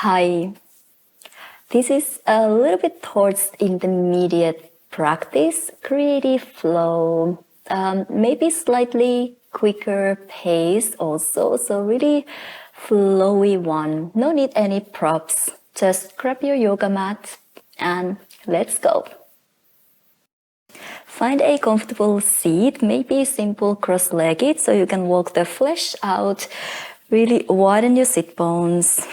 Hi, this is a little bit towards intermediate practice, creative flow, maybe slightly quicker pace also, so really flowy one. No need any props, just grab your yoga mat and let's go. Find a comfortable seat, maybe simple cross-legged so you can walk the flesh out, really widen your sit bones.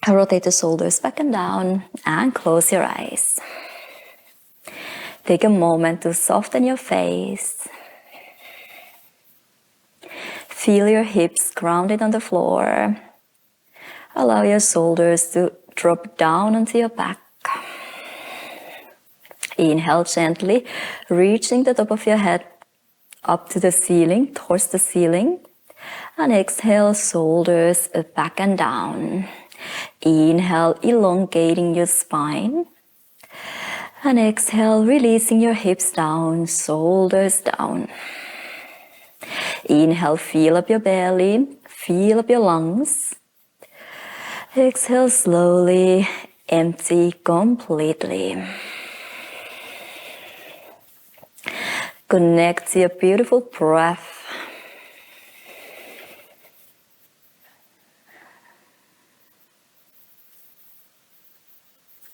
Rotate the shoulders back and down and close your eyes. Take a moment to soften your face. Feel your hips grounded on the floor. Allow your shoulders to drop down onto your back. Inhale gently, reaching the top of your head up to the ceiling, towards the ceiling. And exhale, shoulders back and down. Inhale, elongating your spine. And exhale, releasing your hips down, shoulders down. Inhale, feel up your belly, feel up your lungs. Exhale, slowly, empty completely. Connect to your beautiful breath.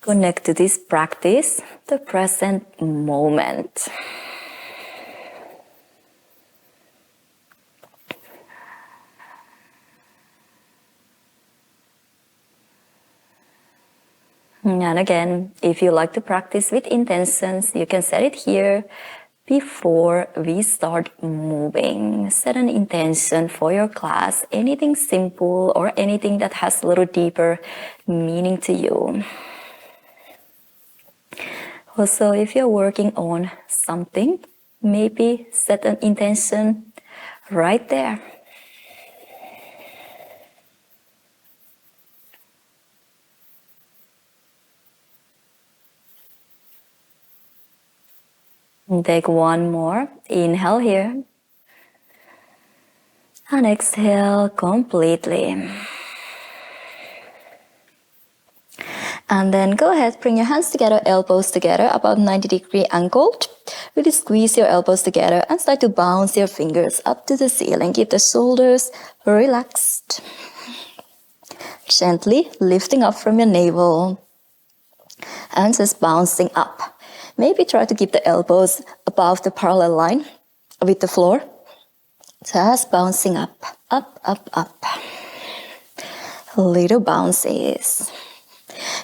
Connect to this practice, the present moment. And again, if you like to practice with intentions, you can set it here before we start moving. Set an intention for your class, anything simple or anything that has a little deeper meaning to you. Also, if you're working on something, maybe set an intention right there. And take one more. Inhale here. And exhale completely. And then go ahead, bring your hands together, elbows together, about 90-degree angled. Really squeeze your elbows together and start to bounce your fingers up to the ceiling. Keep the shoulders relaxed. Gently lifting up from your navel and just bouncing up. Maybe try to keep the elbows above the parallel line with the floor. Just bouncing up, up, up, up. Little bounces.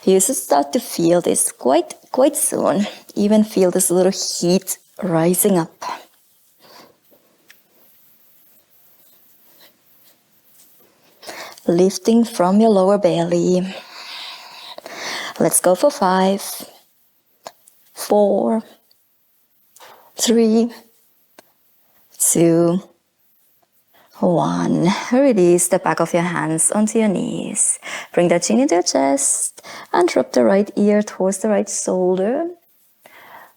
You should start to feel this quite soon. Even feel this little heat rising up. Lifting from your lower belly. Let's go for 5, 4, 3, 2, 1. Release the back of your hands onto your knees. Bring the chin into your chest and drop the right ear towards the right shoulder.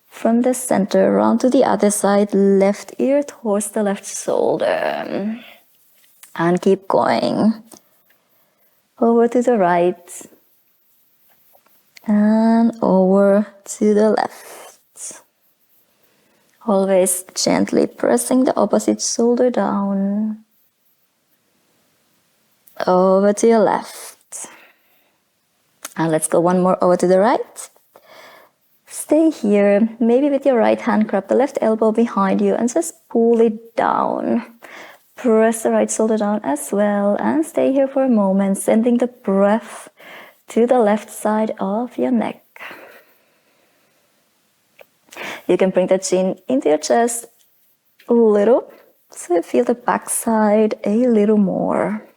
From the center around to the other side, left ear towards the left shoulder. And keep going. Over to the right. And over to the left. Always gently pressing the opposite shoulder down. Over to your left. And let's go one more over to the right. Stay here. Maybe with your right hand, grab the left elbow behind you and just pull it down. Press the right shoulder down as well. And stay here for a moment, sending the breath to the left side of your neck. You can bring the chin into your chest a little, so you feel the back side a little more.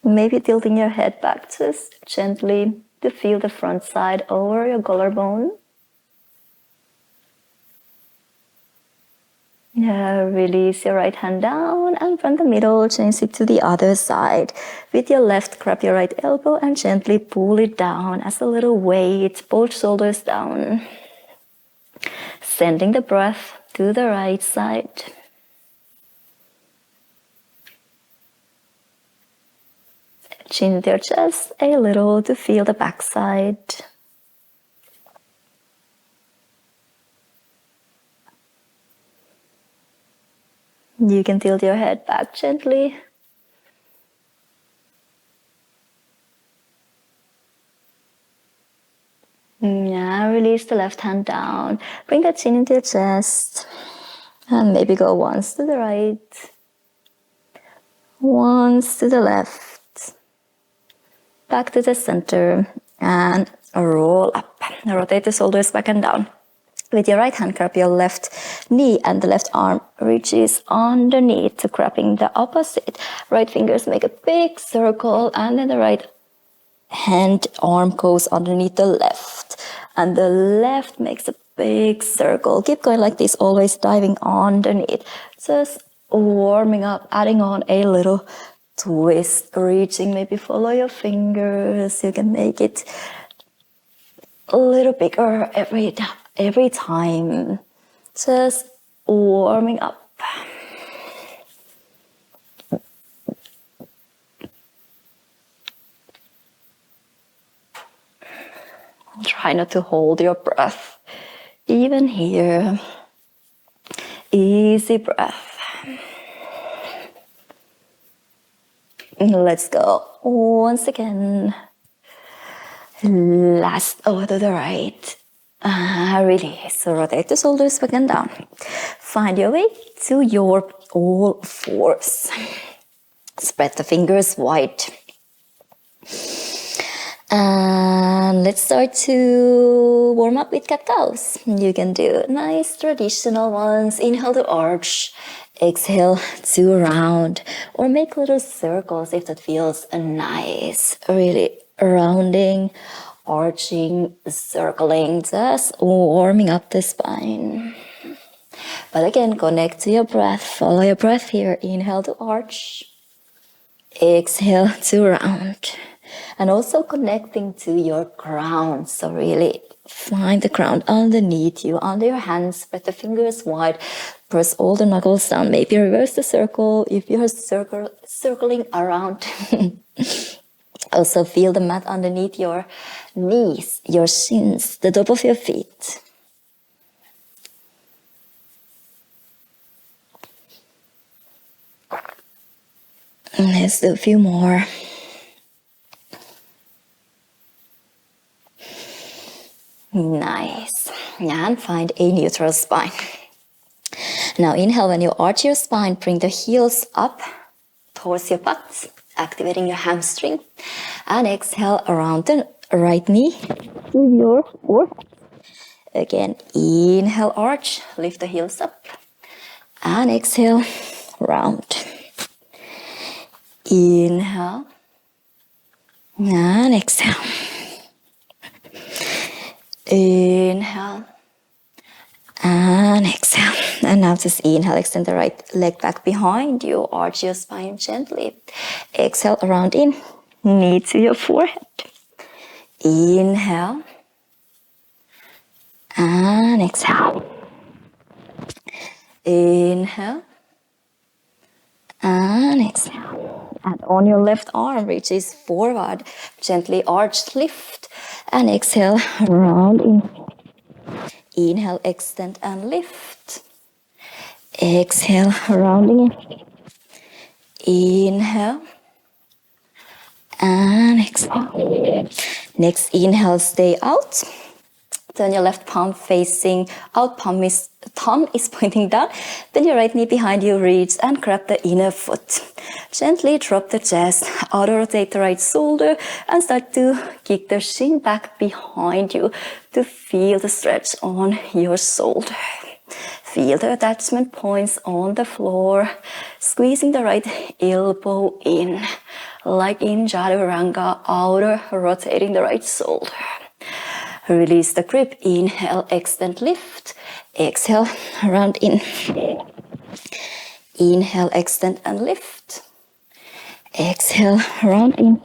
Maybe tilting your head back just gently to feel the front side over your collarbone. Release your right hand down and from the middle, change it to the other side. With your left, grab your right elbow and gently pull it down as a little weight, both shoulders down. Sending the breath to the right side. Chin into your chest a little to feel the backside. You can tilt your head back gently. Yeah, release the left hand down. Bring the chin into your chest. And maybe go once to the right. Once to the left. Back to the center. And roll up. Rotate the shoulders back and down. With your right hand, grab your left knee and the left arm reaches underneath to grabbing the opposite. Right fingers make a big circle and then the right hand arm goes underneath the left. And the left makes a big circle. Keep going like this, always diving underneath. Just warming up, adding on a little twist, reaching, maybe follow your fingers. You can make it a little bigger every time. Just warming up. Try not to hold your breath. Even here. Easy breath. Let's go. Once again. Last over to the right. Release. Rotate the shoulders back and down. Find your way to your all fours. Spread the fingers wide. And let's start to warm up with cat-cows. You can do nice traditional ones. Inhale to arch. Exhale to round. Or make little circles if that feels nice. Really rounding, arching, circling, just warming up the spine. But again, connect to your breath. Follow your breath here. Inhale to arch. Exhale to round. And also connecting to your crown. So really find the crown underneath you, under your hands. Spread the fingers wide. Press all the knuckles down. Maybe reverse the circle if you're circling around. Also feel the mat underneath your knees, your shins, the top of your feet. Let's do a few more. Nice. And find a neutral spine. Now inhale when you arch your spine, bring the heels up towards your butt, activating your hamstring. And exhale around the right knee to your forehead. Again, inhale, arch, lift the heels up. And exhale, round. Inhale. And exhale. Inhale. And exhale. And now just inhale, extend the right leg back behind you. Arch your spine gently. Exhale, around in. Knee to your forehead. Inhale. And exhale. Inhale. And exhale. And on your left arm, reaches forward. Gently arch, lift. And exhale, round in. Inhale, extend and lift. Exhale, rounding in. Inhale. And exhale. Next inhale, stay out. Turn your left palm facing out, thumb is pointing down. Then your right knee behind you, reach and grab the inner foot. Gently drop the chest, auto rotate the right shoulder and start to kick the shin back behind you to feel the stretch on your shoulder. Feel the attachment points on the floor, squeezing the right elbow in, like in Chaturanga, outer rotating the right shoulder. Release the grip, inhale, extend, lift, exhale, round in. Inhale, extend and lift. Exhale, round in.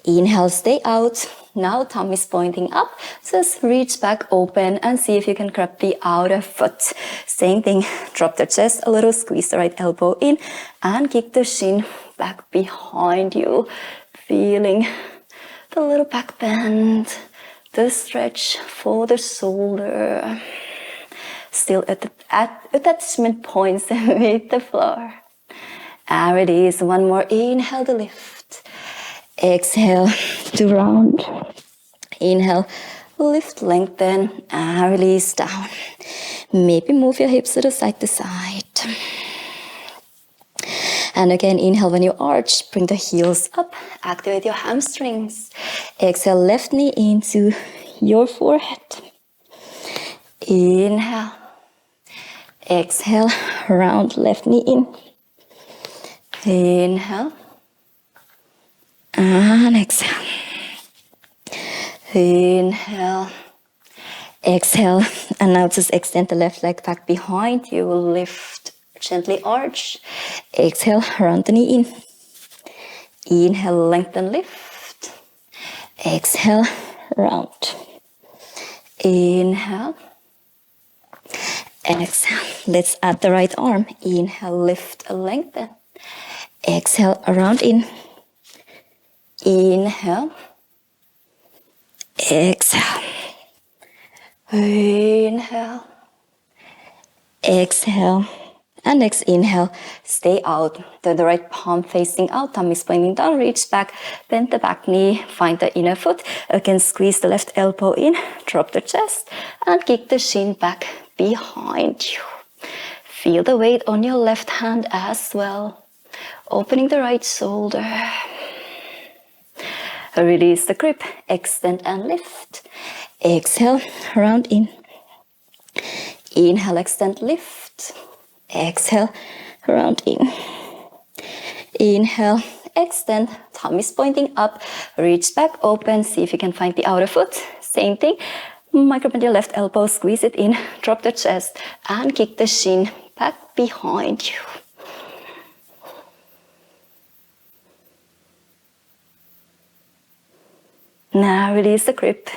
Inhale, stay out. Now thumb is pointing up. Just reach back open and see if you can grab the outer foot. Same thing, drop the chest a little, squeeze the right elbow in and kick the shin back behind you. Feeling the little back bend, the stretch for the shoulder. Still at attachment points with the floor. And release. One more. Inhale to lift. Exhale to round. Inhale, lift, lengthen, and release down. Maybe move your hips to side to side. And again, inhale when you arch, bring the heels up, activate your hamstrings. Exhale, left knee into your forehead. Inhale. Exhale, round left knee in. Inhale. And exhale. Inhale. Exhale. And now just extend the left leg back behind you. Lift, gently arch. Exhale, round the knee in. Inhale, lengthen, lift. Exhale, round. Inhale. Exhale. Let's add the right arm. Inhale, lift, lengthen. Exhale, round in. Inhale. Exhale. Inhale. Exhale. And next inhale, stay out. The right palm facing out, thumb is pointing down, reach back, bend the back knee, find the inner foot. Again, squeeze the left elbow in, drop the chest, and kick the shin back behind you. Feel the weight on your left hand as well. Opening the right shoulder. Release the grip, extend and lift. Exhale, round in. Inhale, extend, lift. Exhale, round in. Inhale, extend, thumb is pointing up, reach back, open, see if you can find the outer foot. Same thing, micro-bend your left elbow, squeeze it in, drop the chest, and kick the shin back behind you. Now release the grip.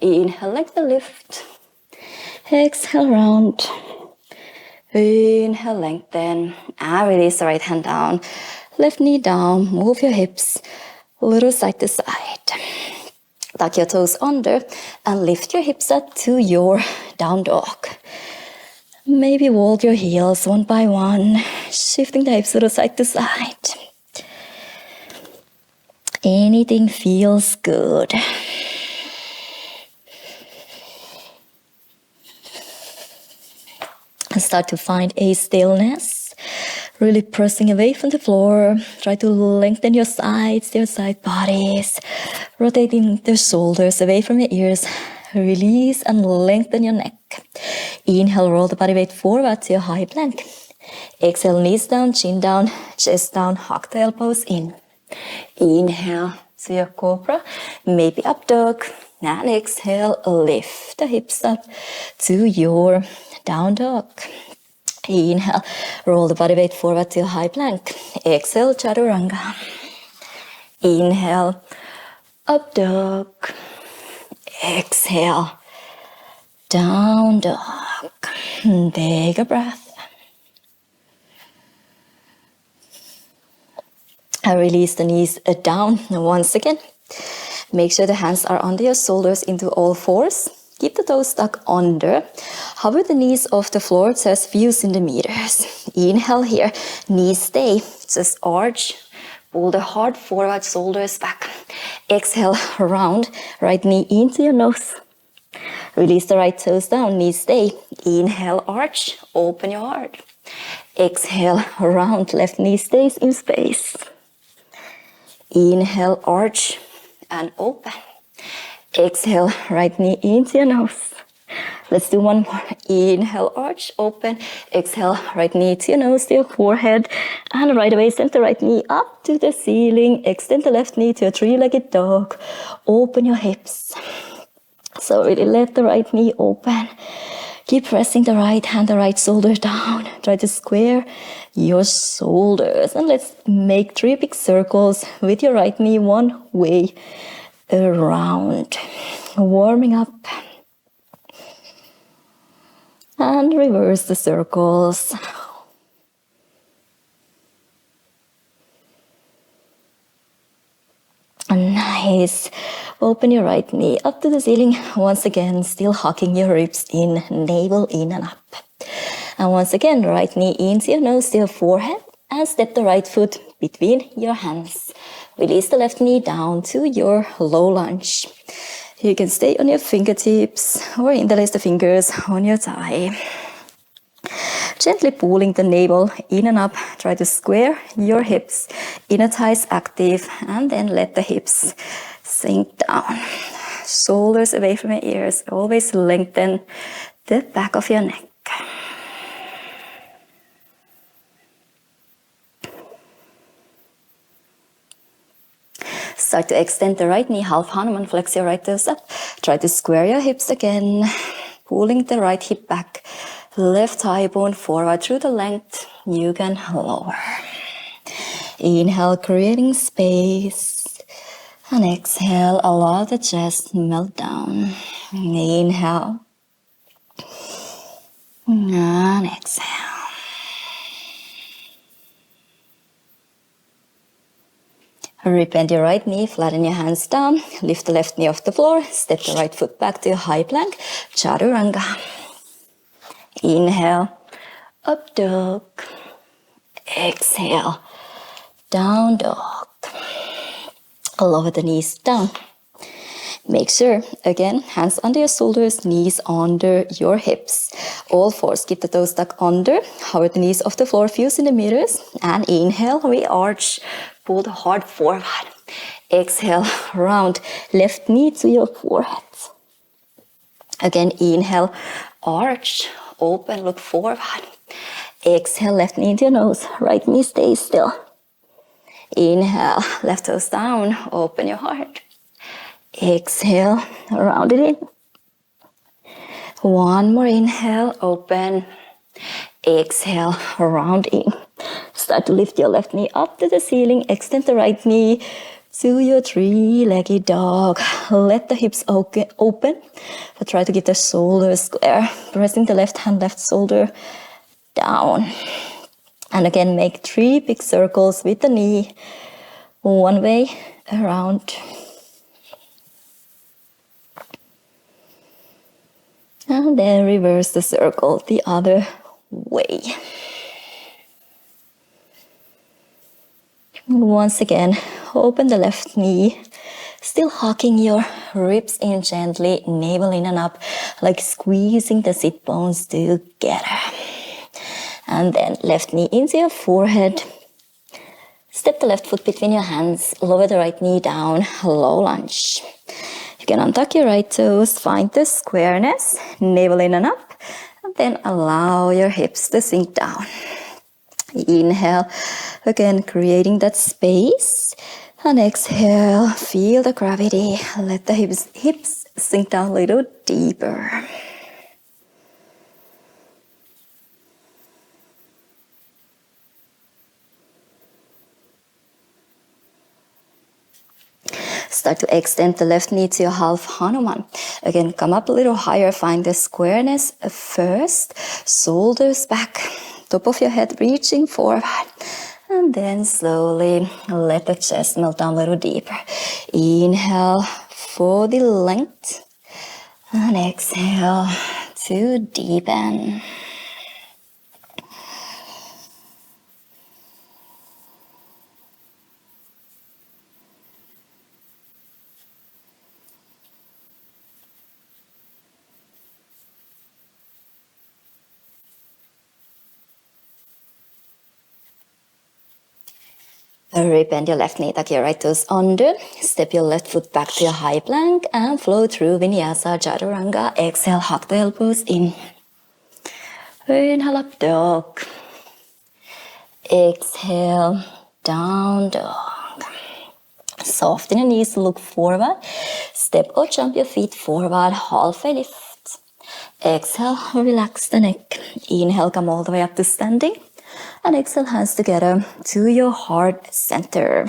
Inhale, lengthen, lift. Exhale, round. Inhale, lengthen. And release the right hand down. Left knee down. Move your hips a little side to side. Tuck your toes under and lift your hips up to your down dog. Maybe walk your heels one by one, shifting the hips a little side to side. Anything feels good. And start to find a stillness. Really pressing away from the floor. Try to lengthen your sides, your side bodies. Rotating the shoulders away from your ears. Release and lengthen your neck. Inhale, roll the body weight forward to your high plank. Exhale, knees down, chin down, chest down, hug the elbows in. Inhale to your cobra, maybe up dog. And exhale, lift the hips up to your down dog. Inhale, roll the body weight forward to your high plank. Exhale, chaturanga. Inhale, up dog. Exhale, down dog. Take a breath. And release the knees down once again. Make sure the hands are under your shoulders into all fours. Keep the toes stuck under. Hover the knees off the floor, just few centimeters. Inhale here, knees stay. Just arch. Pull the heart forward, shoulders back. Exhale, round. Right knee into your nose. Release the right toes down, knees stay. Inhale, arch. Open your heart. Exhale, round. Left knee stays in space. Inhale, arch and open. Exhale, right knee into your nose. Let's do one more. Inhale, arch, open. Exhale, right knee to your nose, to your forehead. And right away, send the right knee up to the ceiling. Extend the left knee to a three-legged dog. Open your hips. So really let the right knee open. Keep pressing the right hand, the right shoulder down. Try to square your shoulders. And let's make 3 big circles with your right knee one way around. Warming up. And reverse the circles. Nice. Open your right knee up to the ceiling. Once again, still hugging your ribs in, navel in and up. And once again, right knee into your nose to your forehead and step the right foot between your hands. Release the left knee down to your low lunge. You can stay on your fingertips or interlace the fingers on your thigh. Gently pulling the navel in and up. Try to square your hips. Inner thighs active and then let the hips sink down. Shoulders away from your ears. Always lengthen the back of your neck. Start to extend the right knee, half Hanuman, flex your right toes up. Try to square your hips again, pulling the right hip back. Left thigh bone forward through the length. You can lower. Inhale, creating space. And exhale, allow the chest melt down. Inhale. And exhale. Bend your right knee, flatten your hands down, lift the left knee off the floor, step the right foot back to a high plank, chaturanga. Inhale, up dog. Exhale, down dog. Lower the knees down. Make sure, again, hands under your shoulders, knees under your hips. All fours, keep the toes tucked under, hover the knees off the floor, fuse in the mirrors, and inhale, re-arch, pull the heart forward. Exhale, round, left knee to your forehead. Again, inhale, arch, open, look forward. Exhale, left knee into your nose, right knee stays still. Inhale, left toes down, open your heart. Exhale, round it in. One more inhale, open. Exhale, round in. Start to lift your left knee up to the ceiling. Extend the right knee to your three-legged dog. Let the hips open, but try to keep the shoulders square. Pressing the left hand, left shoulder down. And again, make 3 big circles with the knee. One way around. And then reverse the circle the other way. Once again, open the left knee, still hugging your ribs in gently, navel in and up, like squeezing the sit bones together. And then left knee into your forehead. Step the left foot between your hands, lower the right knee down, low lunge. You can untuck your right toes, find the squareness, navel in and up, and then allow your hips to sink down. Inhale, again creating that space, and exhale, feel the gravity, let the hips sink down a little deeper. Start to extend the left knee to your half Hanuman. Again, come up a little higher, find the squareness first, shoulders back, top of your head reaching forward. And then slowly let the chest melt down a little deeper. Inhale for the length. And exhale to deepen. Bend your left knee, tuck your right toes under, step your left foot back to your high plank and flow through vinyasa, chaturanga. Exhale, hug the elbows in. Inhale, up dog. Exhale, down dog. Soften your knees, look forward. Step or jump your feet forward, halfway lift. Exhale, relax the neck. Inhale, come all the way up to standing. And exhale, hands together to your heart center.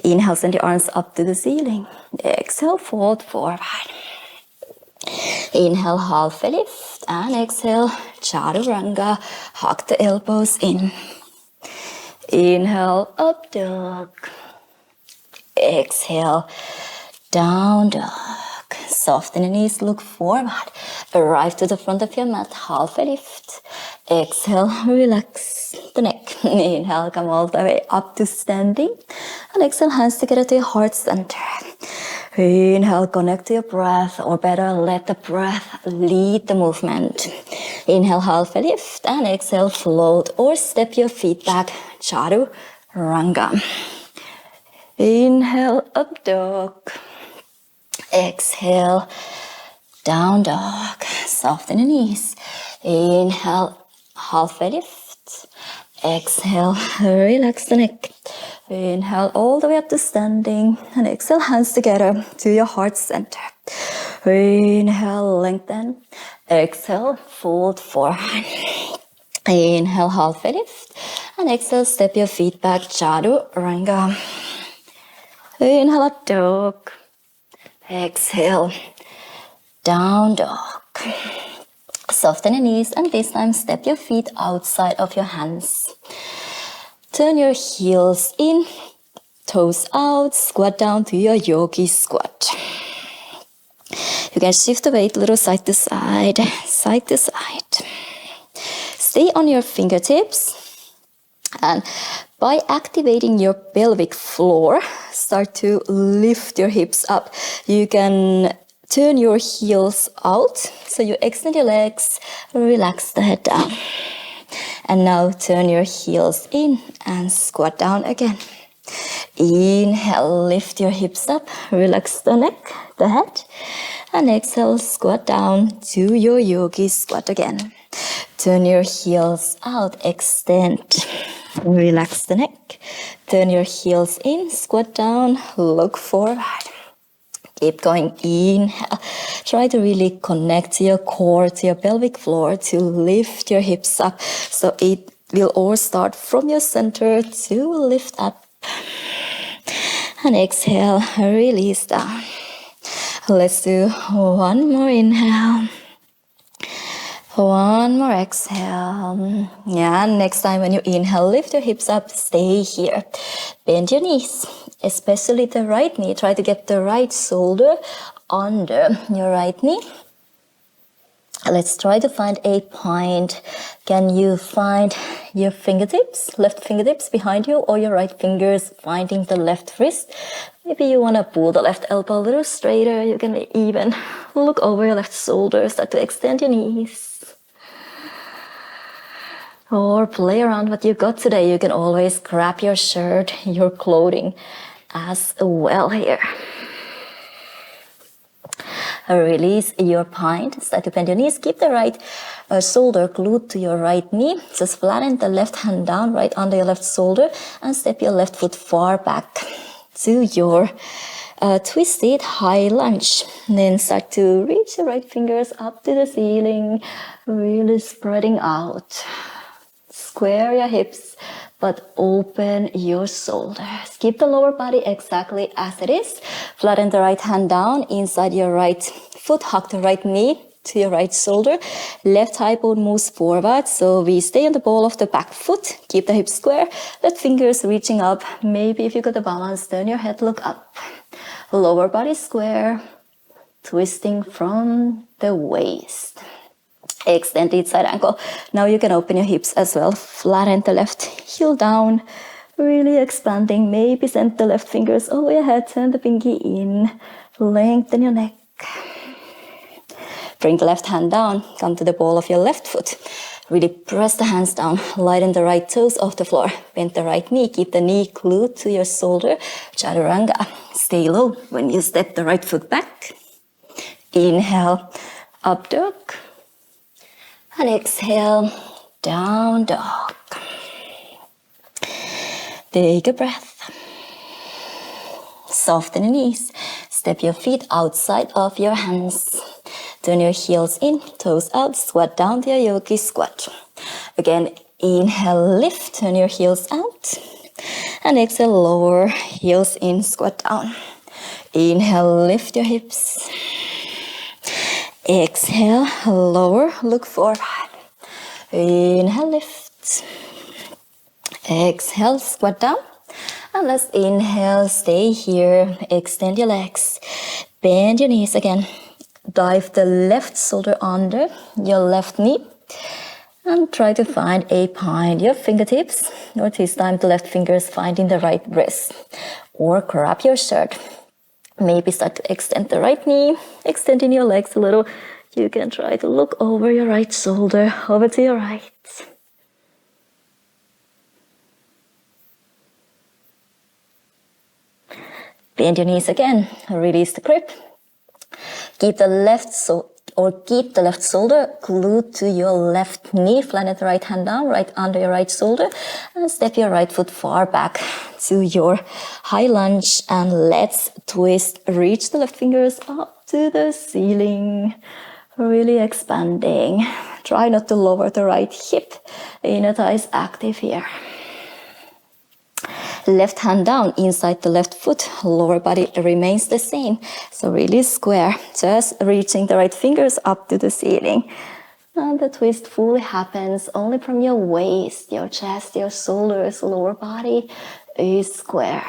Inhale, send your arms up to the ceiling. Exhale, fold forward. Inhale, halfway lift. And exhale, chaturanga. Hug the elbows in. Inhale, up dog. Exhale, down dog. Soften the knees, look forward. Arrive to the front of your mat, halfway lift. Exhale, relax the neck. Inhale, come all the way up to standing. And exhale, hands together to your heart center. Inhale, connect to your breath, or better, let the breath lead the movement. Inhale, halfway lift, and exhale, float or step your feet back, chaturanga. Inhale, up dog. Exhale, down dog. Soften the knees. Inhale, halfway lift. Exhale, relax the neck. Inhale all the way up to standing. And exhale, hands together to your heart center. Inhale, lengthen. Exhale, fold forward. Inhale, halfway lift. And exhale, step your feet back, chaturanga. Inhale, up dog. Exhale, down dog. Soften the knees, and this time step your feet outside of your hands. Turn your heels in, toes out, squat down to your yogi squat. You can shift the weight a little side to side, side to side. Stay on your fingertips, and by activating your pelvic floor, start to lift your hips up. You can turn your heels out, so you extend your legs, relax the head down. And now turn your heels in and squat down again. Inhale, lift your hips up, relax the neck, the head. And exhale, squat down to your yogi squat again. Turn your heels out, extend, relax the neck. Turn your heels in, squat down, look forward. Keep going, inhale. Try to really connect to your core, to your pelvic floor, to lift your hips up. So it will all start from your center to lift up. And exhale, release down. Let's do one more inhale. One more exhale. Yeah, next time when you inhale, lift your hips up, stay here. Bend your knees, especially the right knee. Try to get the right shoulder under your right knee. Let's try to find a point. Can you find your fingertips, left fingertips behind you, or your right fingers finding the left wrist? Maybe you want to pull the left elbow a little straighter. You can even look over your left shoulder, start to extend your knees. Or play around what you got today. You can always grab your shirt, your clothing as well here. Release your point. Start to bend your knees. Keep the right shoulder glued to your right knee. Just flatten the left hand down right under your left shoulder and step your left foot far back to your twisted high lunge. And then start to reach your right fingers up to the ceiling, really spreading out. Square your hips, but open your shoulders. Keep the lower body exactly as it is. Flatten the right hand down inside your right foot. Hug the right knee to your right shoulder. Left thigh bone moves forward, so we stay on the ball of the back foot. Keep the hips square. Let fingers reaching up. Maybe if you got the balance, turn your head, look up. Lower body square, twisting from the waist. Extend each side ankle. Now you can open your hips as well. Flatten the left heel down. Really expanding. Maybe send the left fingers over your head. Turn the pinky in. Lengthen your neck. Bring the left hand down. Come to the ball of your left foot. Really press the hands down. Lighten the right toes off the floor. Bend the right knee. Keep the knee glued to your shoulder. Chaturanga. Stay low when you step the right foot back. Inhale. Up dog. And exhale, down dog. Take a breath. Soften the knees. Step your feet outside of your hands. Turn your heels in, toes out, squat down to your yogi squat. Again, inhale, lift, turn your heels out. And exhale, lower, heels in, squat down. Inhale, lift your hips. Exhale, lower, look forward. Inhale, lift. Exhale, squat down. And let's inhale, stay here, extend your legs, bend your knees again. Dive the left shoulder under your left knee and try to find a point your fingertips, or this time the left fingers finding the right wrist, or grab your shirt. Maybe start to extend the right knee, extending your legs a little. You can try to look over your right shoulder, over to your right. Bend your knees again, release the grip. Keep the left shoulder glued to your left knee. Flatten the right hand down, right under your right shoulder. And step your right foot far back to your high lunge. And let's twist. Reach the left fingers up to the ceiling. Really expanding. Try not to lower the right hip. Inner thigh is active here. Left hand down inside the left foot, lower body remains the same. So really square, just reaching the right fingers up to the ceiling. And the twist fully happens only from your waist, your chest, your shoulders, lower body is square.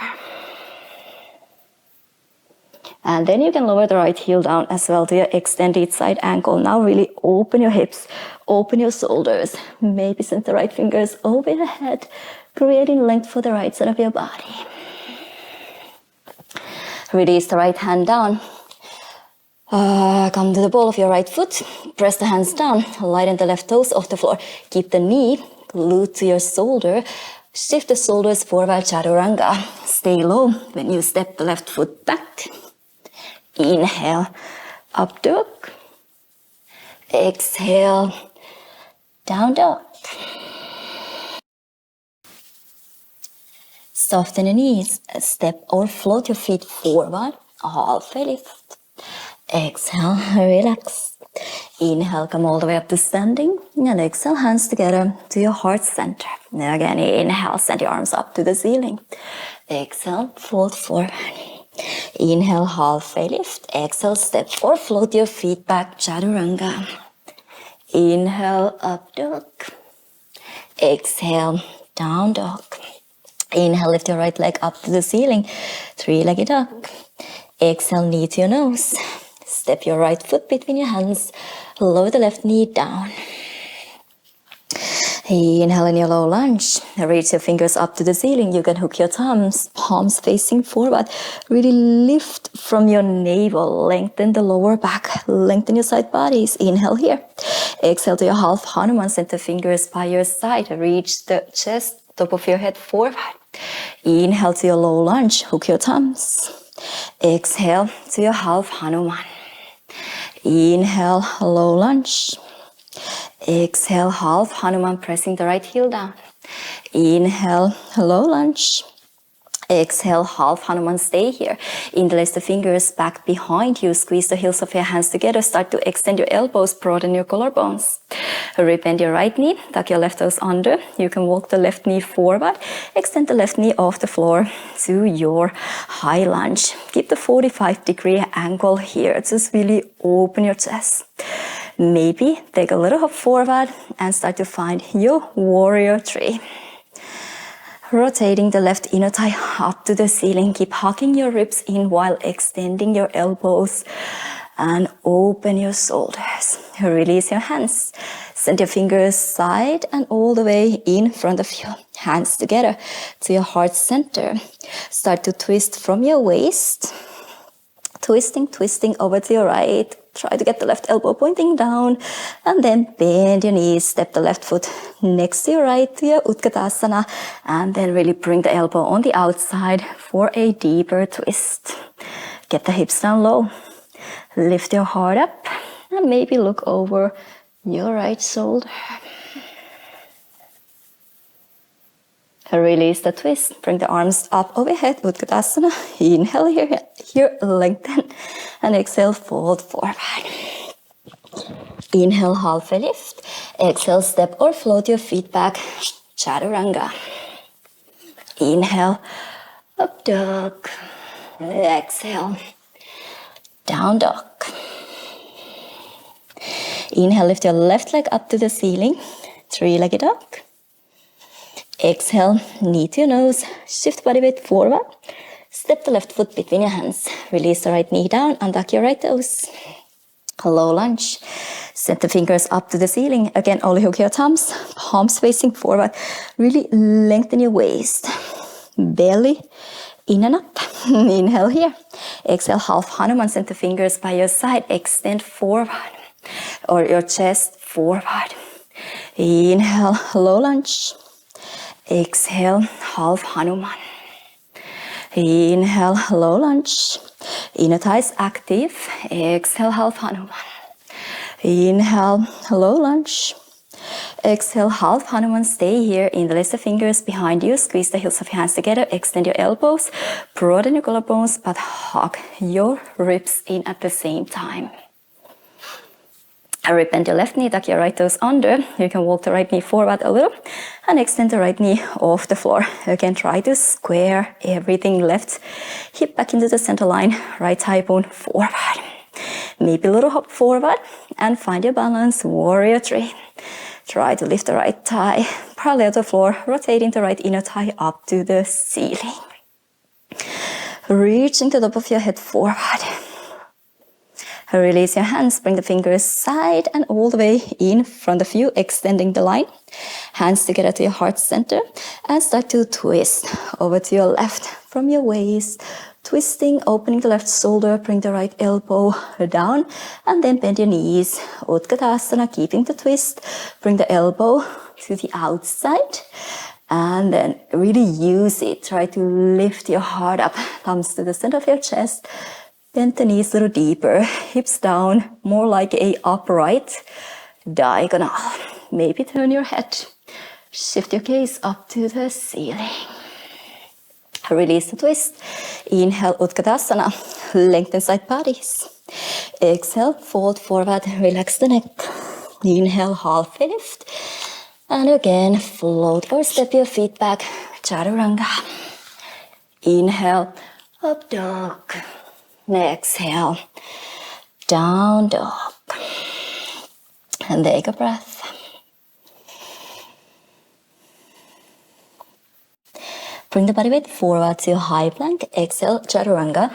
And then you can lower the right heel down as well to your extended side ankle. Now really open your hips, open your shoulders. Maybe send the right fingers over your head, creating length for the right side of your body. Release the right hand down. Come to the ball of your right foot. Press the hands down. Lighten the left toes off the floor. Keep the knee glued to your shoulder. Shift the shoulders forward, chaturanga. Stay low when you step the left foot back. Inhale, up dog. Exhale, down dog. Soften the knees. Step or float your feet forward. Halfway lift. Exhale, relax. Inhale, come all the way up to standing. And exhale, hands together to your heart center. Now again, inhale, send your arms up to the ceiling. Exhale, fold forward. Inhale, halfway lift. Exhale, step or float your feet back, chaturanga. Inhale, up dog. Exhale, down dog. Inhale, lift your right leg up to the ceiling. Three-legged dog. Exhale, knee to your nose. Step your right foot between your hands. Lower the left knee down. Inhale in your low lunge. Reach your fingers up to the ceiling. You can hook your thumbs, palms facing forward. Really lift from your navel. Lengthen the lower back. Lengthen your side bodies. Inhale here. Exhale to your half Hanuman. Send the fingers by your side. Reach the chest, top of your head forward. Inhale to your low lunge. Hook your thumbs. Exhale to your half Hanuman. Inhale, low lunge. Exhale, half Hanuman, pressing the right heel down. Inhale, low lunge. Exhale, half Hanuman, stay here. Interlace the fingers back behind you. Squeeze the heels of your hands together. Start to extend your elbows, broaden your collarbones. Rebend your right knee, tuck your left toes under. You can walk the left knee forward. Extend the left knee off the floor to your high lunge. Keep the 45-degree angle here. Just really open your chest. Maybe take a little hop forward and start to find your warrior three. Rotating the left inner thigh up to the ceiling. Keep hugging your ribs in while extending your elbows and open your shoulders. Release your hands. Send your fingers side and all the way in front of you. Hands together to your heart center. Start to twist from your waist. Twisting over to your right. Try to get the left elbow pointing down and then bend your knees. Step the left foot next to your right to your Utkatasana and then really bring the elbow on the outside for a deeper twist. Get the hips down low. Lift your heart up and maybe look over your right shoulder. Release the twist. Bring the arms up overhead. Utkatasana. Inhale here, lengthen. And exhale, fold forward. Inhale, halfway lift. Exhale, step or float your feet back. Chaturanga. Inhale, up dog. Exhale, down dog. Inhale, lift your left leg up to the ceiling. Three-legged dog. Exhale, knee to your nose, shift body weight forward. Step the left foot between your hands. Release the right knee down, untuck your right toes. Low lunge. Send the fingers up to the ceiling. Again, only hook your thumbs, palms facing forward. Really lengthen your waist. Belly in and up. Inhale here. Exhale, half Hanuman. Send the fingers by your side. Extend forward. Or your chest forward. Inhale, low lunge. Exhale, half Hanuman. Inhale, low lunge. Inner thighs active. Exhale, half Hanuman. Inhale, low lunge. Exhale, half Hanuman. Stay here. Interlace the fingers behind you. Squeeze the heels of your hands together. Extend your elbows. Broaden your collarbones, but hug your ribs in at the same time. Rip bend your left knee, tuck your right toes under. You can walk the right knee forward a little and extend the right knee off the floor. Again, try to square everything. Left hip back into the center line, right thigh bone forward. Maybe a little hop forward and find your balance, warrior three. Try to lift the right thigh parallel to the floor, rotating the right inner thigh up to the ceiling. Reaching the top of your head forward. Release your hands, bring the fingers side and all the way in front of you, extending the line. Hands together to your heart center and start to twist over to your left from your waist. Twisting, opening the left shoulder, bring the right elbow down and then bend your knees. Utkatasana, keeping the twist. Bring the elbow to the outside and then really use it. Try to lift your heart up, thumbs to the center of your chest. Bend the knees a little deeper, hips down, more like a upright diagonal. Maybe turn your head. Shift your gaze up to the ceiling. Release the twist. Inhale, Utkatasana. Lengthen side bodies. Exhale, fold forward, relax the neck. Inhale, half lift. And again, float or step your feet back, Chaturanga. Inhale, up dog. Exhale, down dog. And take a breath. Bring the body weight forward to high plank. Exhale, Chaturanga.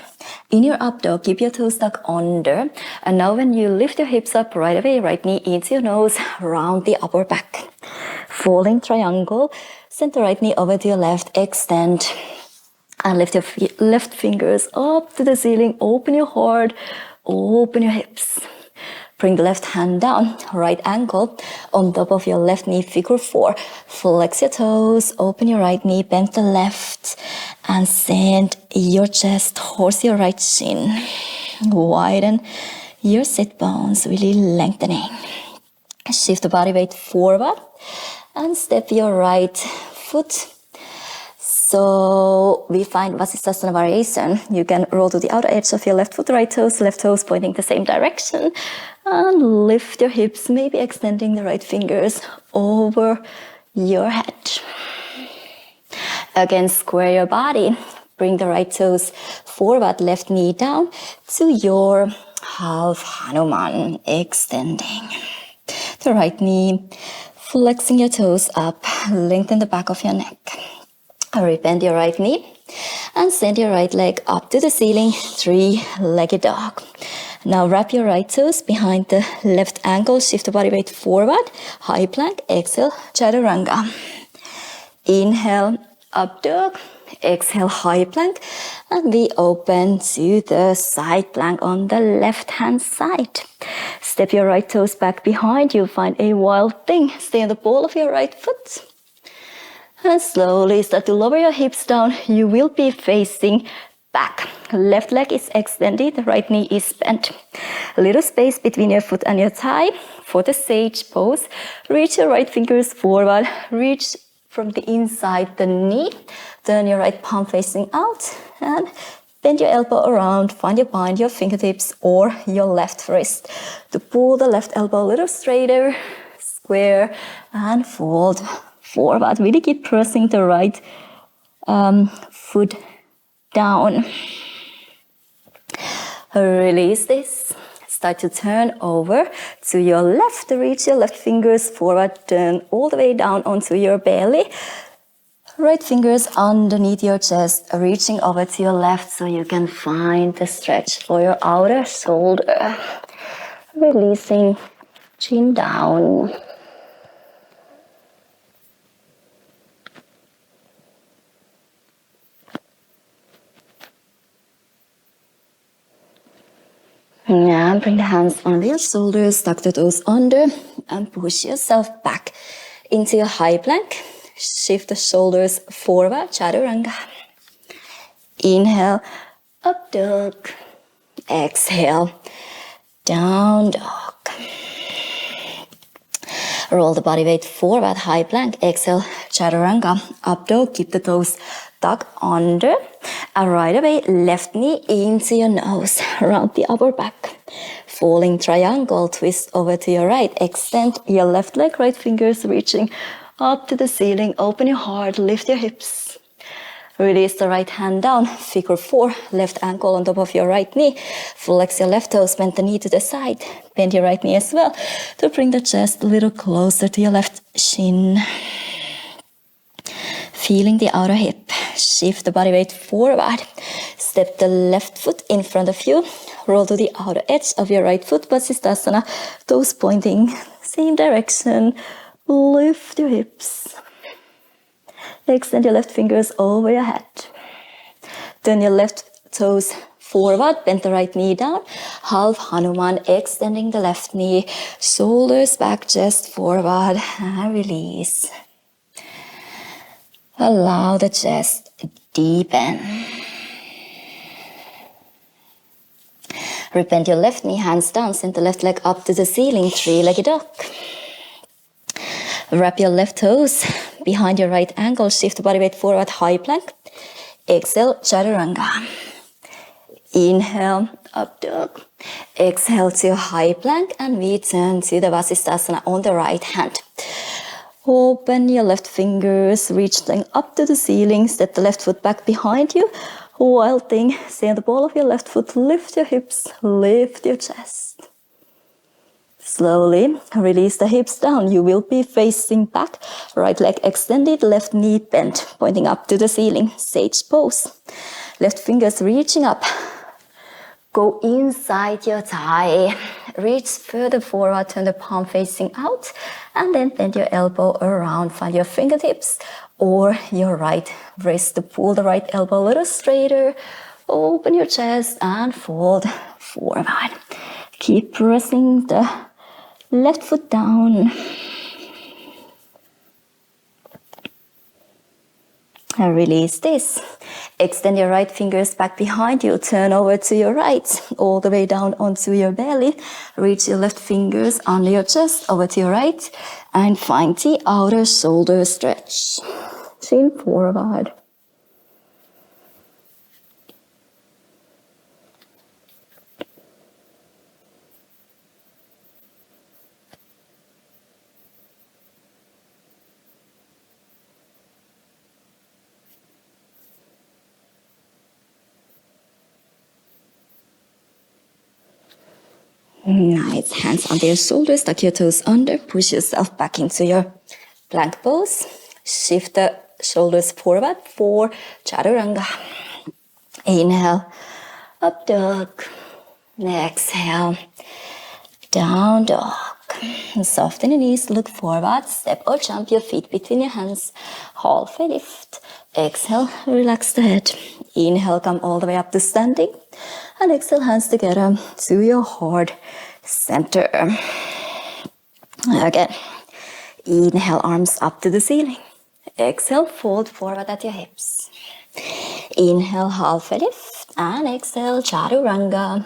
In your up dog, keep your toes tucked under. And now when you lift your hips up right away, right knee into your nose, round the upper back. Falling triangle. Send the right knee over to your left. Extend. And lift your left fingers up to the ceiling. Open your heart. Open your hips. Bring the left hand down, right ankle on top of your left knee, figure four. Flex your toes, open your right knee, bend the left, and send your chest towards your right shin. Widen your sit bones, really lengthening. Shift the body weight forward and step your right foot. So we find Vasisthasana variation. You can roll to the outer edge of your left foot, left toes pointing the same direction. And lift your hips, maybe extending the right fingers over your head. Again, square your body. Bring the right toes forward, left knee down to your half Hanuman, extending. The right knee, flexing your toes up, lengthen the back of your neck. Bend your right knee and send your right leg up to the ceiling, three-legged dog. Now wrap your right toes behind the left ankle, shift the body weight forward, high plank, exhale, Chaturanga. Inhale, up dog, exhale, high plank, and we open to the side plank on the left-hand side. Step your right toes back behind you, find a wild thing, stay on the ball of your right foot. And slowly start to lower your hips down. You will be facing back. Left leg is extended, right knee is bent. A little space between your foot and your thigh for the sage pose. Reach your right fingers forward. Reach from the inside the knee. Turn your right palm facing out and bend your elbow around. Find your bind, your fingertips or your left wrist to pull the left elbow a little straighter. Square and fold forward. Really keep pressing the right foot down. Release this. Start to turn over to your left. Reach your left fingers forward. Turn all the way down onto your belly. Right fingers underneath your chest, reaching over to your left so you can find the stretch for your outer shoulder. Releasing chin down. And bring the hands under your shoulders, tuck the toes under, and push yourself back into your high plank. Shift the shoulders forward, chaturanga. Inhale, up dog. Exhale, down dog. Roll the body weight forward, high plank. Exhale, chaturanga, up dog. Keep the toes tucked under. And right away, left knee into your nose. Round the upper back. Falling triangle, twist over to your right. Extend your left leg, right fingers reaching up to the ceiling. Open your heart, lift your hips. Release the right hand down, figure 4, left ankle on top of your right knee. Flex your left toes, bend the knee to the side. Bend your right knee as well to bring the chest a little closer to your left shin. Feeling the outer hip. Shift the body weight forward. Step the left foot in front of you. Roll to the outer edge of your right foot, Vasisthasana. Toes pointing, same direction. Lift your hips. Extend your left fingers over your head. Turn your left toes forward, bend the right knee down. Half Hanuman, extending the left knee. Shoulders back, chest forward, and release. Allow the chest to deepen. Bend your left knee, hands down, send the left leg up to the ceiling, three-legged dog. Wrap your left toes behind your right ankle, shift the body weight forward, high plank. Exhale, chaturanga. Inhale, up dog. Exhale to high plank, and we turn to the Vasisthasana on the right hand. Open your left fingers, reaching up to the ceiling, step the left foot back behind you. Wild thing, stay on the ball of your left foot, lift your hips, lift your chest. Slowly release the hips down. You will be facing back, right leg extended, left knee bent, pointing up to the ceiling, sage pose. Left fingers reaching up. Go inside your thigh, reach further forward, turn the palm facing out, and then bend your elbow around. Find your fingertips or your right wrist to pull the right elbow a little straighter. Open your chest and fold forward. Keep pressing the left foot down. And release this. Extend your right fingers back behind you. Turn over to your right, all the way down onto your belly. Reach your left fingers under your chest, over to your right. And find the outer shoulder stretch. Chin forward. Nice. Hands under your shoulders, tuck your toes under, push yourself back into your plank pose. Shift the shoulders forward for chaturanga. Inhale, up dog. Exhale, down dog. Soften your knees, look forward, step or jump your feet between your hands. Halfway lift. Exhale, relax the head. Inhale, come all the way up to standing. And exhale, hands together to your heart center. Again. Inhale, arms up to the ceiling. Exhale, fold forward at your hips. Inhale, halfway lift. And exhale, chaturanga.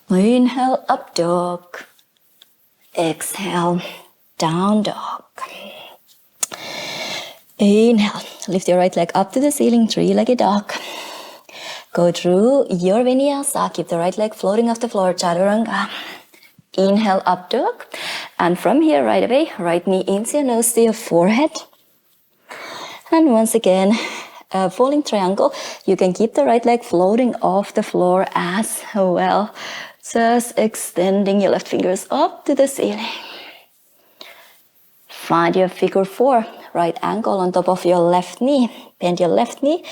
Inhale, up dog. Exhale, down dog. Inhale, lift your right leg up to the ceiling, three-legged dog. Go through your vinyasa, keep the right leg floating off the floor, chaturanga. Inhale, up dog. And from here, right away, right knee into your nose to your forehead. And once again, falling triangle. You can keep the right leg floating off the floor as well. Just extending your left fingers up to the ceiling. Find your figure 4, right ankle on top of your left knee. Bend your left knee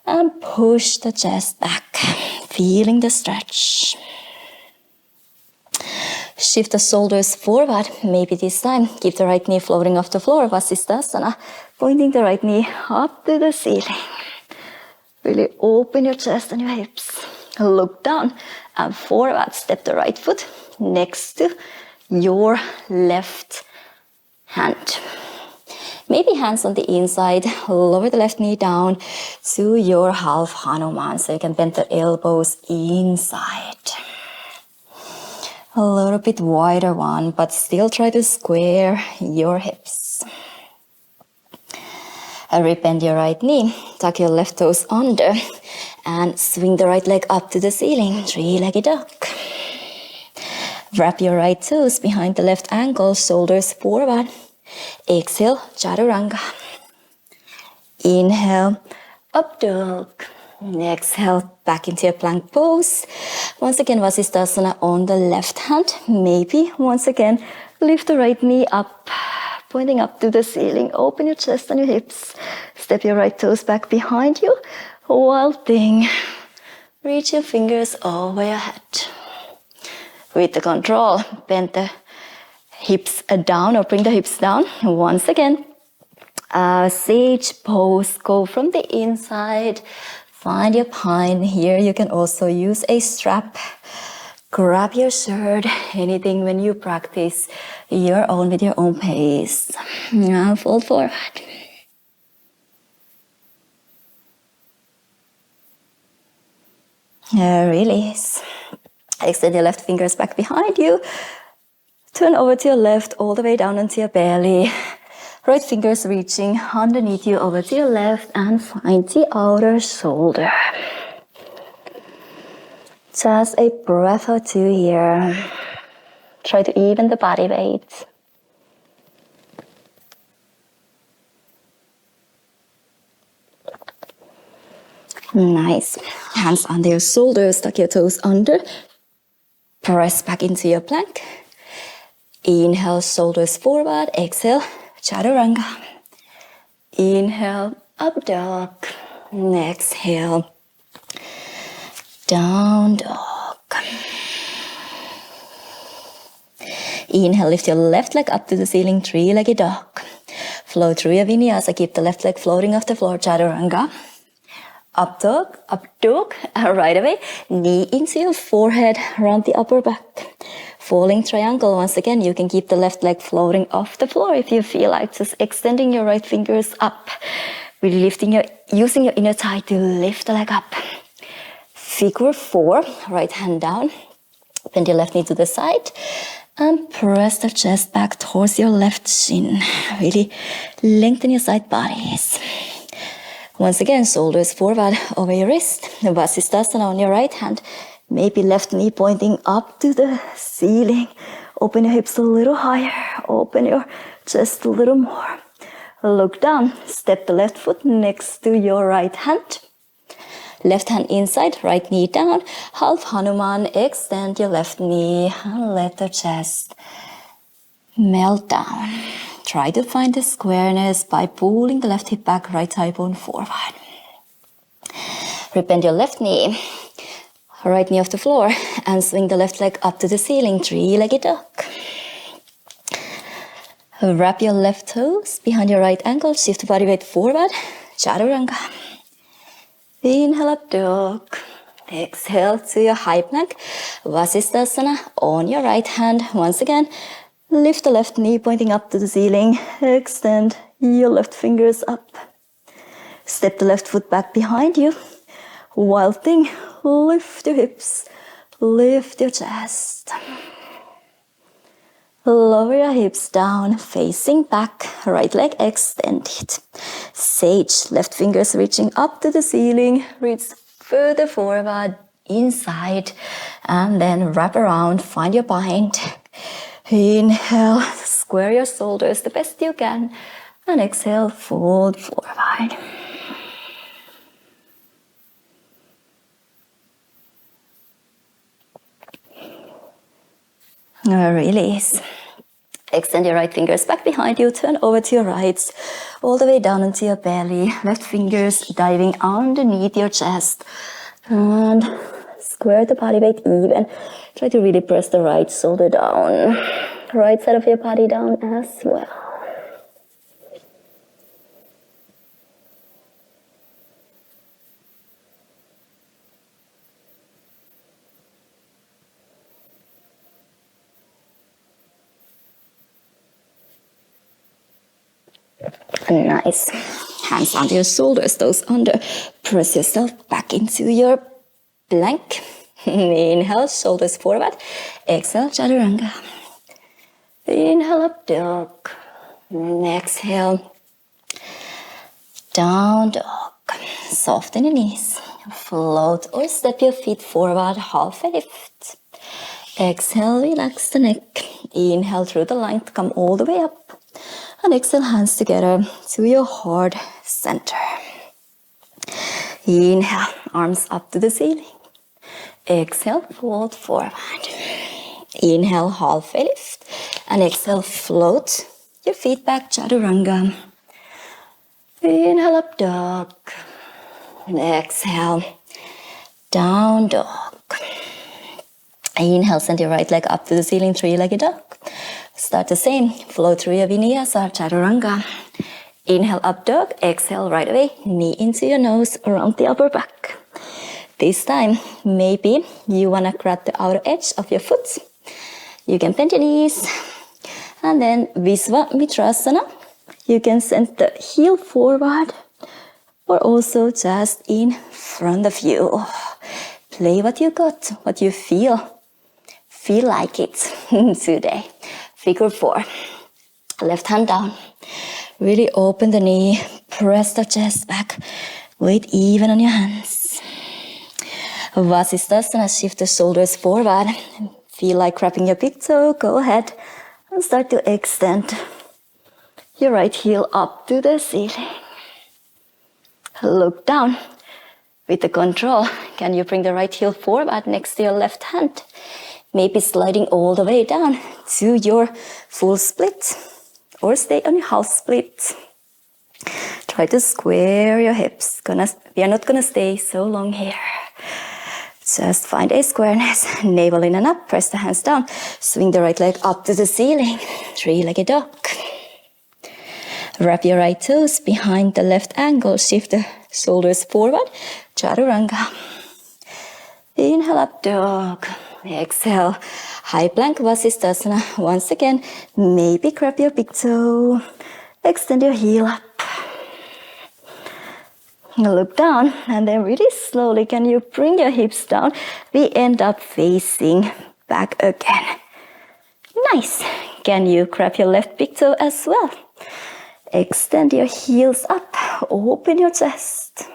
and push the chest back, feeling the stretch. Shift the shoulders forward. Maybe this time, keep the right knee floating off the floor, Vasisthasana, pointing the right knee up to the ceiling. Really open your chest and your hips. Look down and forward. Step the right foot next to your left hand. Maybe hands on the inside. Lower the left knee down to your half Hanuman, so you can bend the elbows inside. A little bit wider one, but still try to square your hips. Rebend your right knee, tuck your left toes under, and swing the right leg up to the ceiling, three-legged dog. Wrap your right toes behind the left ankle, shoulders forward. Exhale, chaturanga. Inhale, up dog. Exhale, back into your plank pose. Once again, Vasisthasana on the left hand. Maybe once again, lift the right knee up, pointing up to the ceiling. Open your chest and your hips. Step your right toes back behind you. Wild thing. Reach your fingers over your head. With the control, bend the hips down or bring the hips down. Once again, sage pose. Go from the inside. Find your pine. Here you can also use a strap. Grab your shirt. Anything when you practice your own with your own pace. Now fold forward. Release. Extend your left fingers back behind you. Turn over to your left, all the way down onto your belly. Right fingers reaching underneath you over to your left and find the outer shoulder. Just a breath or two here. Try to even the body weight. Nice. Hands under your shoulders, tuck your toes under. Press back into your plank. Inhale, shoulders forward. Exhale, chaturanga. Inhale, up dog. Exhale, down dog. Inhale, lift your left leg up to the ceiling, three-legged dog. Flow through your vinyasa, keep the left leg floating off the floor, chaturanga. Up dog, right away. Knee into your forehead, round the upper back. Falling triangle, once again, you can keep the left leg floating off the floor if you feel like. Just extending your right fingers up. Really using your inner thigh to lift the leg up. Figure 4, right hand down. Bend your left knee to the side. And press the chest back towards your left shin. Really lengthen your side bodies. Once again, shoulders forward over your wrist. Vasisthasana on your right hand. Maybe left knee pointing up to the ceiling. Open your hips a little higher. Open your chest a little more. Look down. Step the left foot next to your right hand. Left hand inside, right knee down. Half Hanuman. Extend your left knee and let the chest melt down. Try to find the squareness by pulling the left hip back, right thigh bone forward. Rebend your left knee, right knee off the floor, and swing the left leg up to the ceiling, three-legged dog. Wrap your left toes behind your right ankle, shift the body weight forward, chaturanga. Inhale, up dog. Exhale to your high plank, Vasisthasana on your right hand. Once again, lift the left knee pointing up to the ceiling. Extend your left fingers up. Step the left foot back behind you. Wild thing. Lift your hips. Lift your chest. Lower your hips down, facing back. Right leg extended. Sage. Left fingers reaching up to the ceiling. Reach further forward, inside. And then wrap around. Find your bind. Inhale, square your shoulders the best you can, and exhale, fold forward. Release. Extend your right fingers back behind you, turn over to your rights, all the way down into your belly. Left fingers diving underneath your chest. And square the body weight even. Try to really press the right shoulder down. Right side of your body down as well. Nice. Hands under your shoulders, toes under. Press yourself back into your plank. Inhale, shoulders forward. Exhale, chaturanga. Inhale, up dog. Exhale, down dog. Soften your knees. Float or step your feet forward, half a lift. Exhale, relax the neck. Inhale through the line to come all the way up. And exhale, hands together to your heart center. Inhale, arms up to the ceiling. Exhale, fold forward. Inhale, half a lift. And exhale, float your feet back, chaturanga. Inhale, up dog. Exhale, down dog. Inhale, send your right leg up to the ceiling, three-legged dog. Start the same. Flow through your vinyasa, chaturanga. Inhale, up dog. Exhale, right away. Knee into your nose, around the upper back. This time, maybe you want to grab the outer edge of your foot. You can bend your knees. And then Visva Mitrasana. You can send the heel forward or also just in front of you. Play what you got, what you feel. Feel like it today. Figure 4. Left hand down. Really open the knee. Press the chest back. Weight even on your hands. Vasisthasana. Shift the shoulders forward. Feel like grabbing your big toe. Go ahead and start to extend your right heel up to the ceiling. Look down. With the control, can you bring the right heel forward next to your left hand? Maybe sliding all the way down to your full split. Or stay on your half split. Try to square your hips. We are not gonna stay so long here. Just find a squareness. Navel in and up. Press the hands down. Swing the right leg up to the ceiling. Three-legged dog. Wrap your right toes behind the left ankle. Shift the shoulders forward. Chaturanga. Inhale, up dog. Exhale. High plank Vasisthasana. Once again, maybe grab your big toe. Extend your heel up. Look down and then really slowly can you bring your hips down. We end up facing back again. Nice. Can you grab your left big toe as well? Extend your heels up. Open your chest.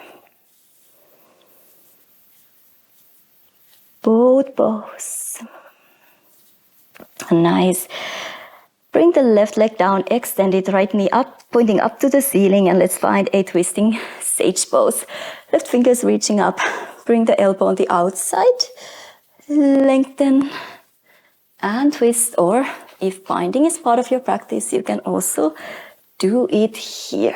Both bows. Nice. Bring the left leg down. Extend it. Right knee up. Pointing up to the ceiling. And let's find a twisting sage pose. Left fingers reaching up. Bring the elbow on the outside. Lengthen. And twist. Or if binding is part of your practice, you can also do it here.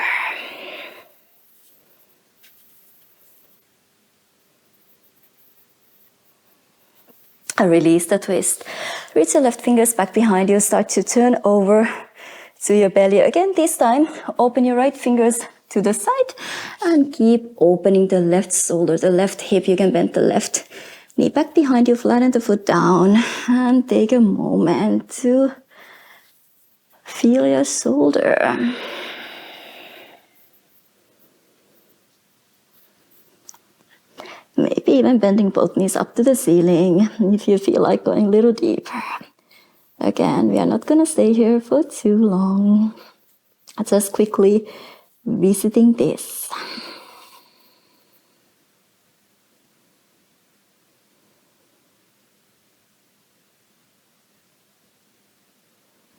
Release the twist. Reach your left fingers back behind you. Start to turn over to your belly. Again, this time, open your right fingers to the side and keep opening the left shoulder, the left hip. You can bend the left knee back behind you, flatten the foot down, and take a moment to feel your shoulder. Maybe even bending both knees up to the ceiling if you feel like going a little deeper. Again, we are not going to stay here for too long. Just quickly visiting this.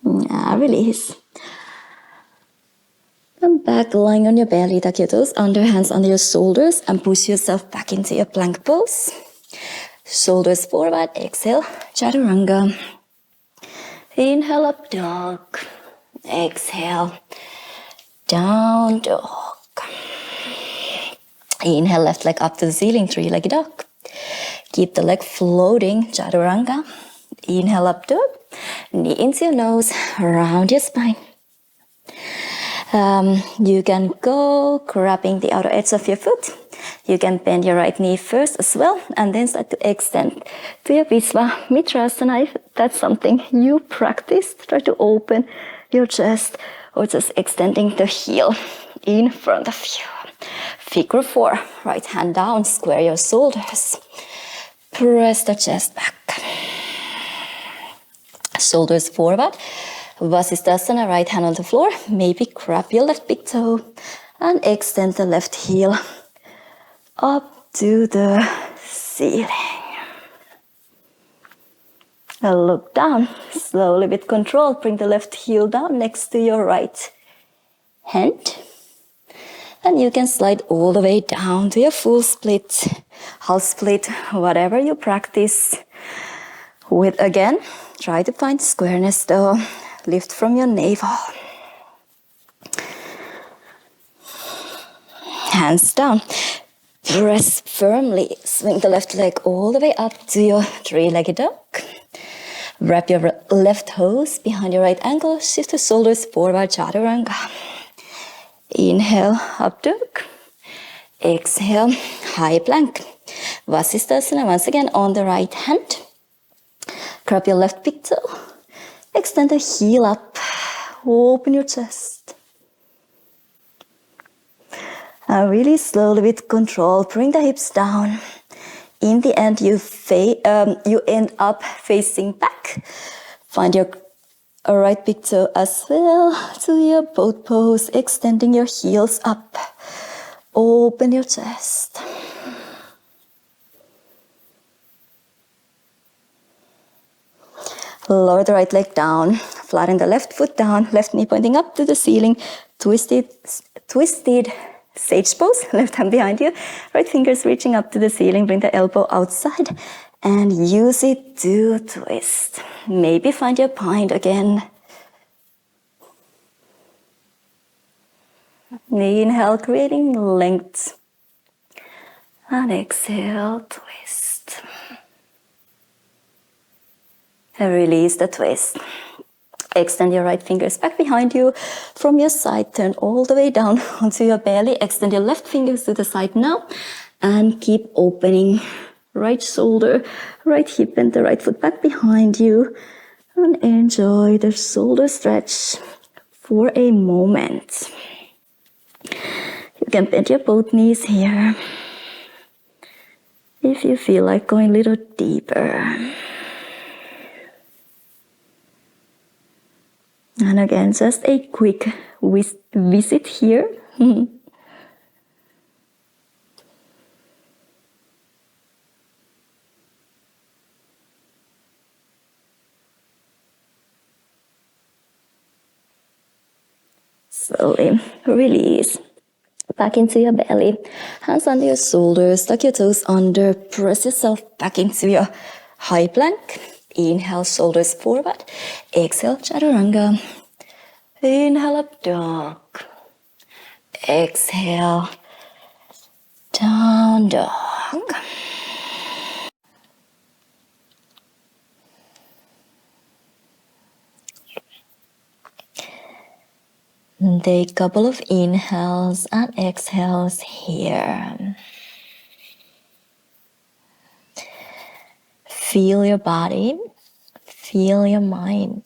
Release. Come back, lying on your belly, tuck your toes under, hands under your shoulders, and push yourself back into your plank pose. Shoulders forward, exhale, chaturanga. Inhale, up dog. Exhale, down dog. Inhale, left leg up to the ceiling, three-legged dog. Keep the leg floating, chaturanga. Inhale, up dog. Knee into your nose, round your spine. You can go grabbing the outer edge of your foot. You can bend your right knee first as well, and then start to extend to your Visva Mitrasana. If that's something you practice, try to open your chest or just extending the heel in front of you. Figure 4, right hand down, square your shoulders. Press the chest back. Shoulders forward. Vasisthasana, right hand on the floor. Maybe grab your left big toe and extend the left heel up to the ceiling. Now look down. Slowly with control, bring the left heel down next to your right hand. And you can slide all the way down to your full split, half split, whatever you practice with. Again, try to find squareness though. Lift from your navel. Hands down. Press firmly. Swing the left leg all the way up to your three-legged dog. Wrap your left toes behind your right ankle. Shift the shoulders forward, chaturanga. Inhale, up dog. Exhale, high plank. Vasisthasana, once again on the right hand. Grab your left big toe. Extend the heel up. Open your chest. And really slowly with control, bring the hips down. In the end, you end up facing back. Find your right big toe as well to your boat pose, extending your heels up. Open your chest. Lower the right leg down, flatten the left foot down, left knee pointing up to the ceiling, twisted sage pose, left hand behind you, right fingers reaching up to the ceiling, bring the elbow outside and use it to twist. Maybe find your point again. Inhale, creating length. And exhale, twist. And release the twist. Extend your right fingers back behind you. From your side, turn all the way down onto your belly. Extend your left fingers to the side now. And keep opening. Right shoulder, right hip and the right foot back behind you. And enjoy the shoulder stretch for a moment. You can bend your both knees here. If you feel like going a little deeper. And again, just a quick visit here. Slowly release. Back into your belly. Hands under your shoulders. Tuck your toes under. Press yourself back into your high plank. Inhale, shoulders forward. Exhale, chaturanga. Inhale, up dog. Exhale, down dog. Take a couple of inhales and exhales here. Feel your body, feel your mind.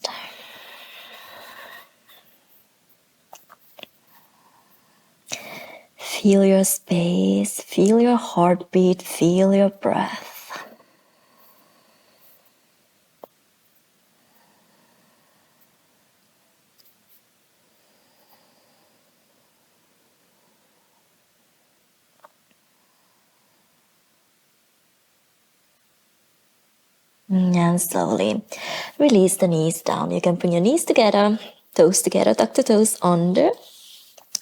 Feel your space, feel your heartbeat, feel your breath. And slowly release the knees down. You can bring your knees together, toes together, tuck the toes under.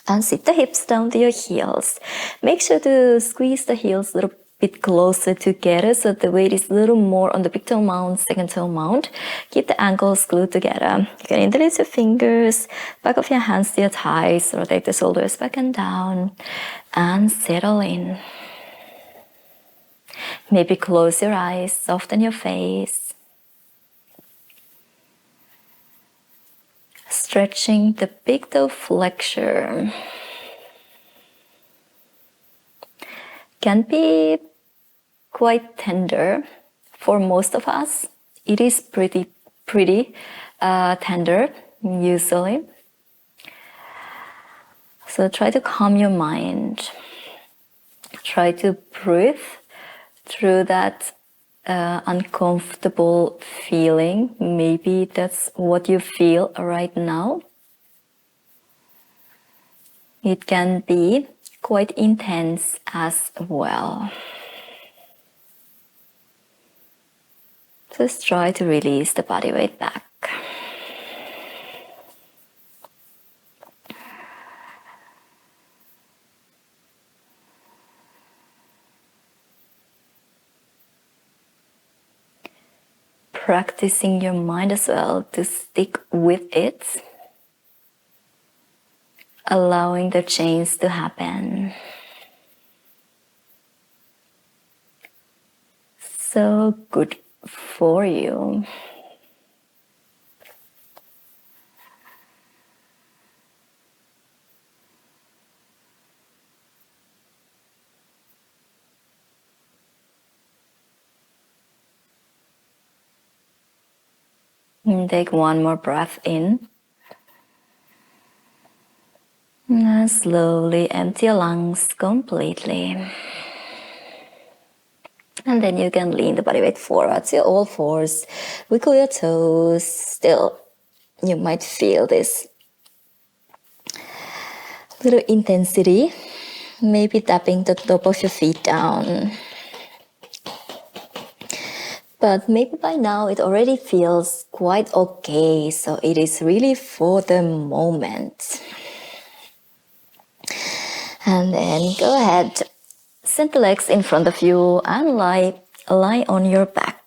And sit the hips down to your heels. Make sure to squeeze the heels a little bit closer together so the weight is a little more on the big toe mount, second toe mount. Keep the ankles glued together. You can interlace your fingers, back of your hands to your thighs, rotate the shoulders back and down, and settle in. Maybe close your eyes, soften your face. Stretching the big toe flexure. Can be quite tender for most of us. It is pretty tender usually. So try to calm your mind. Try to breathe through that uncomfortable feeling. Maybe that's what you feel right now. It can be quite intense as well. Just try to release the body weight back. Practicing your mind as well to stick with it. Allowing the change to happen. So good for you. And take one more breath in. And slowly empty your lungs completely. And then you can lean the body weight forward to all fours. Wiggle your toes. Still, you might feel this little intensity. Maybe tapping the top of your feet down. But maybe by now it already feels quite okay. So it is really for the moment. And then go ahead, send the legs in front of you and lie on your back.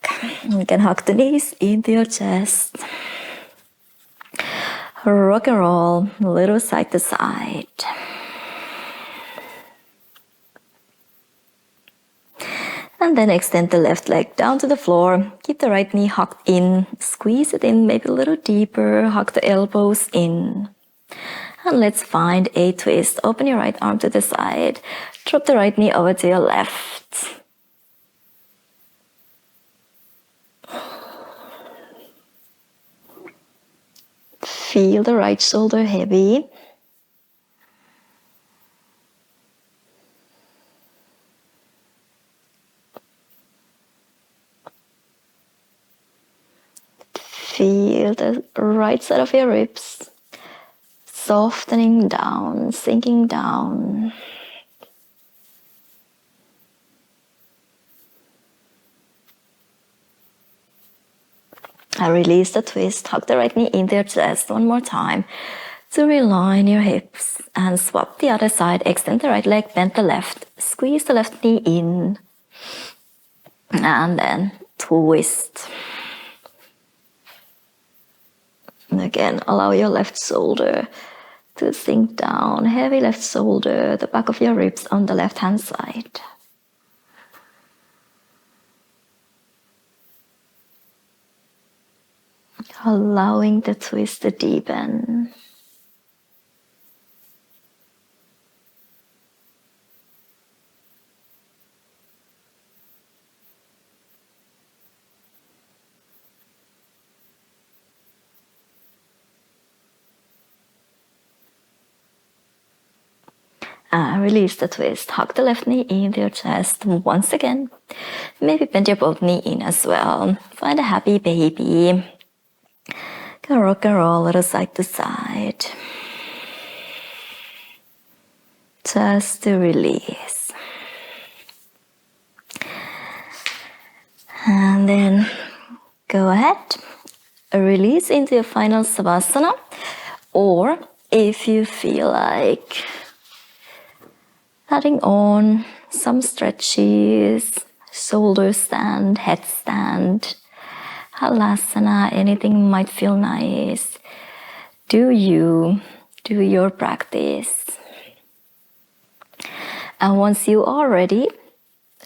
You can hug the knees into your chest. Rock and roll, a little side to side. And then extend the left leg down to the floor. Keep the right knee hugged in. Squeeze it in maybe a little deeper. Hug the elbows in. And let's find a twist. Open your right arm to the side. Drop the right knee over to your left. Feel the right shoulder heavy. Feel the right side of your ribs softening down, sinking down. And release the twist. Hug the right knee into your chest one more time to realign your hips. And swap the other side. Extend the right leg, bend the left. Squeeze the left knee in. And then twist. And again, allow your left shoulder to sink down. Heavy left shoulder, the back of your ribs on the left hand side. Allowing the twist to deepen. Release the twist. Hug the left knee into your chest once again. Maybe bend your both knee in as well. Find a happy baby. Go rock and roll, little side to side. Just to release. And then go ahead. Release into your final savasana. Or if you feel like adding on some stretches, shoulder stand, headstand, halasana, anything might feel nice. Do your practice. And once you are ready,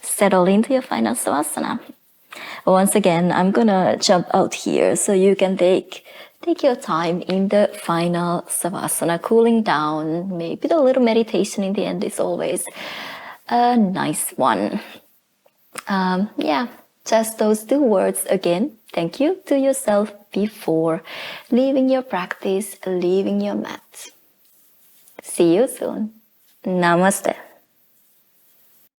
settle into your final savasana. Once again, I'm gonna jump out here so you can take your time in the final savasana, cooling down. Maybe the little meditation in the end is always a nice one. Yeah, just those 2 words again. Thank you to yourself before leaving your practice, leaving your mat. See you soon. Namaste.